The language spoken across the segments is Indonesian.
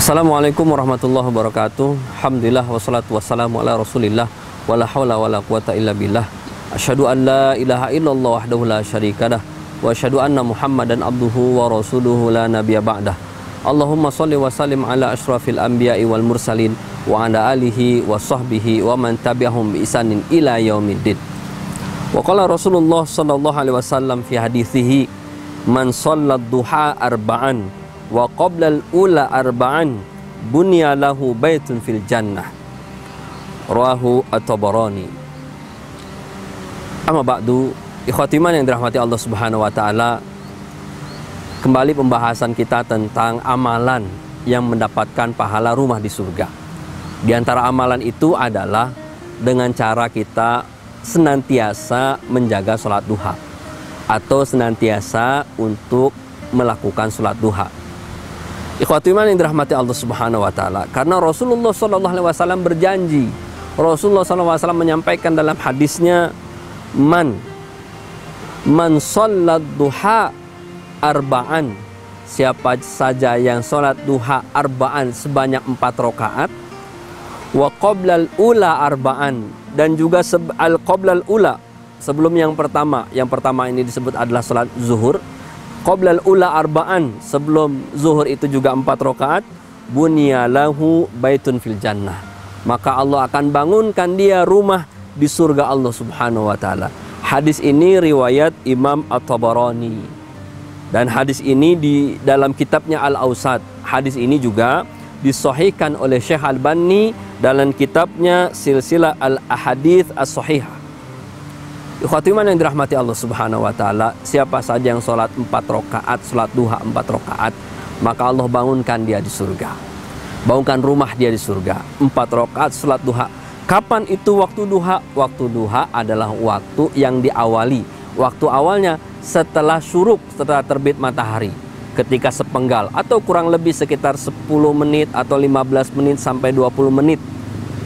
Assalamualaikum warahmatullahi wabarakatuh. Alhamdulillah wassalatu wassalamu ala Rasulillah wala haula wala quwata illa billah. Asyhadu an la ilaha illallah wahdahu la syarikalah wa asyhadu anna Muhammadan abduhu wa rasuluhu la nabiyya ba'dah. Allahumma shalli wa sallim ala asyrafil anbiya'i wal mursalin wa ala alihi wa sahbihi wa man tabi'ahum bi ihsanin ila yaumiddin. Wa qala Rasulullah sallallahu alaihi wasallam fi hadithihi man shallad duha arba'an wa qablal ula arba'an bunya lahu baitun fil jannah, rawahu at-Tabarani. Amma ba'du, ikhwati iman yang dirahmati Allah Subhanahu wa taala, kembali pembahasan kita tentang amalan yang mendapatkan pahala rumah di surga. Di antara amalan itu adalah dengan cara kita senantiasa menjaga sholat duha atau senantiasa untuk melakukan sholat duha. Ikhwati iman yang dirahmati Allah Subhanahu wa taala, karena Rasulullah sallallahu alaihi wasallam berjanji. Rasulullah sallallahu alaihi wasallam menyampaikan dalam hadisnya, man shallad duha arba'an, siapa saja yang salat duha arba'an sebanyak 4 rakaat, wa qablal ula arba'an, dan juga al qablal ula, sebelum yang pertama ini disebut adalah salat zuhur. Qoblal ula arba'an, sebelum zuhur itu juga 4 rakaat, bunyalahu baitun fil jannah, maka Allah akan bangunkan dia rumah di surga Allah Subhanahu wa taala. Hadis ini riwayat Imam At-Tabarani, dan hadis ini di dalam kitabnya Al-Awsat. Hadis ini juga disahihkan oleh Syekh Albani dalam kitabnya Silsilah Al-Ahadits As-Sahihah. Ikhwati iman yang dirahmati Allah Subhanahu wa taala, siapa saja yang sholat 4 rakaat, sholat duha 4 rakaat, maka Allah bangunkan dia di surga. Bangunkan rumah dia di surga. 4 rakaat sholat duha. Kapan itu waktu duha? Waktu duha adalah waktu yang diawali. Waktu awalnya setelah syuruk, setelah terbit matahari, ketika sepenggal, atau kurang lebih sekitar 10 menit atau 15 menit sampai 20 menit.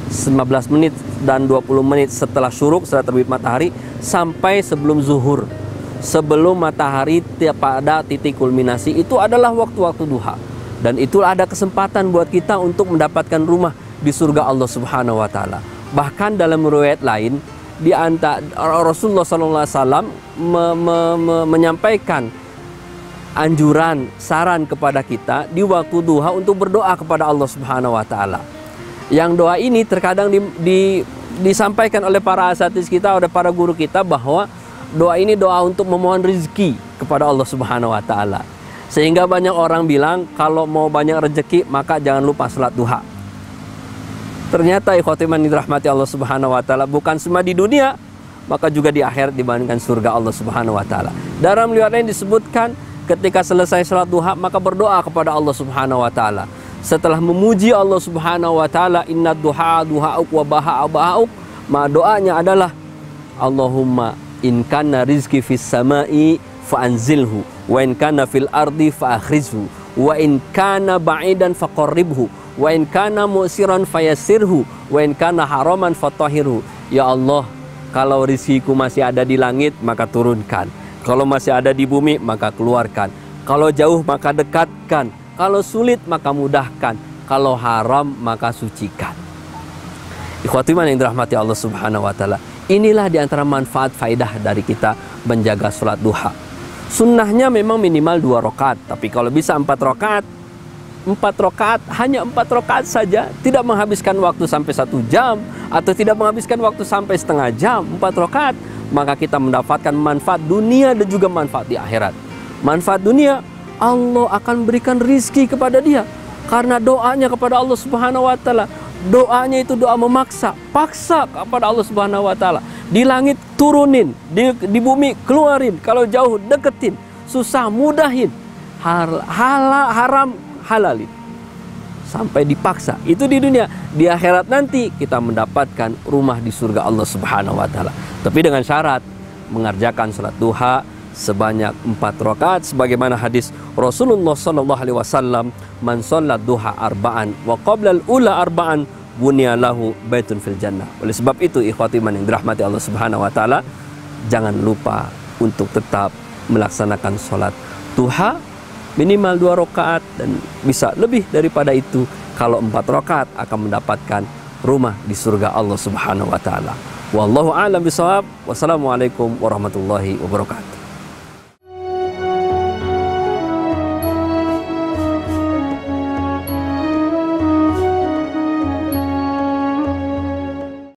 15 menit dan 20 menit setelah syuruk, setelah terbit matahari, sampai sebelum zuhur, sebelum matahari pada titik kulminasi, itu adalah waktu-waktu duha. Dan itulah ada kesempatan buat kita untuk mendapatkan rumah di surga Allah Subhanahu wa taala. Bahkan dalam riwayat lain, di antara Rasulullah SAW menyampaikan anjuran, saran kepada kita di waktu duha untuk berdoa kepada Allah Subhanahu wa taala. Yang doa ini terkadang disampaikan oleh para asatiz kita, oleh para guru kita, bahwa doa ini doa untuk memohon rezeki kepada Allah Subhanahu wa taala. Sehingga banyak orang bilang kalau mau banyak rezeki maka jangan lupa salat duha. Ternyata ikhwati iman dirahmati Allah Subhanahu wa taala, bukan cuma di dunia, maka juga di akhirat dibandingkan surga Allah Subhanahu wa taala. Dalam riwayat lain disebutkan, ketika selesai salat duha maka berdoa kepada Allah Subhanahu wa taala. Setelah memuji Allah Subhanahu wa taala, inna duha duha'uk wa baha'uk, maka doanya adalah Allahumma in kana rizki fis sama'i fa'anzilhu, wa in kana fil ardi fa'akhrizhu, wa in kana ba'idan faqarribhu, wa in kana mu'siran fayassirhu, wa in kana haraman fatahhirhu. Ya Allah, kalau rizkiku masih ada di langit maka turunkan, kalau masih ada di bumi maka keluarkan, kalau jauh maka dekatkan, kalau sulit maka mudahkan, kalau haram maka sucikan. Ikhwati iman yang dirahmati Allah Subhanahu wa taala, inilah diantara manfaat faidah dari kita menjaga sholat duha. Sunnahnya memang minimal 2 rakaat, tapi kalau bisa 4 rakaat, hanya 4 rakaat saja, tidak menghabiskan waktu sampai 1 jam atau tidak menghabiskan waktu sampai setengah jam. 4 rakaat, maka kita mendapatkan manfaat dunia dan juga manfaat di akhirat. Manfaat dunia, Allah akan berikan rizki kepada dia karena doanya kepada Allah Subhanahu wa taala. Doanya itu doa memaksa, paksa kepada Allah Subhanahu wa taala. Di langit turunin, di bumi keluarin, kalau jauh deketin, susah mudahin, haram halalin, sampai dipaksa. Itu di dunia. Di akhirat nanti kita mendapatkan rumah di surga Allah Subhanahu wa taala, tapi dengan syarat mengerjakan salat duha sebanyak 4 rakaat, sebagaimana hadis Rasulullah sallallahu alaihi wasallam, man shallad duha arba'an wa qablal ula arba'an bunyalahu baitun fil jannah. Oleh sebab itu ikhwati iman yang dirahmati Allah Subhanahu wa taala, jangan lupa untuk tetap melaksanakan salat duha minimal 2 rakaat, dan bisa lebih daripada itu kalau 4 rakaat akan mendapatkan rumah di surga Allah Subhanahu wa taala. Wallahu a'lam bishawab. Wassalamualaikum warahmatullahi wabarakatuh.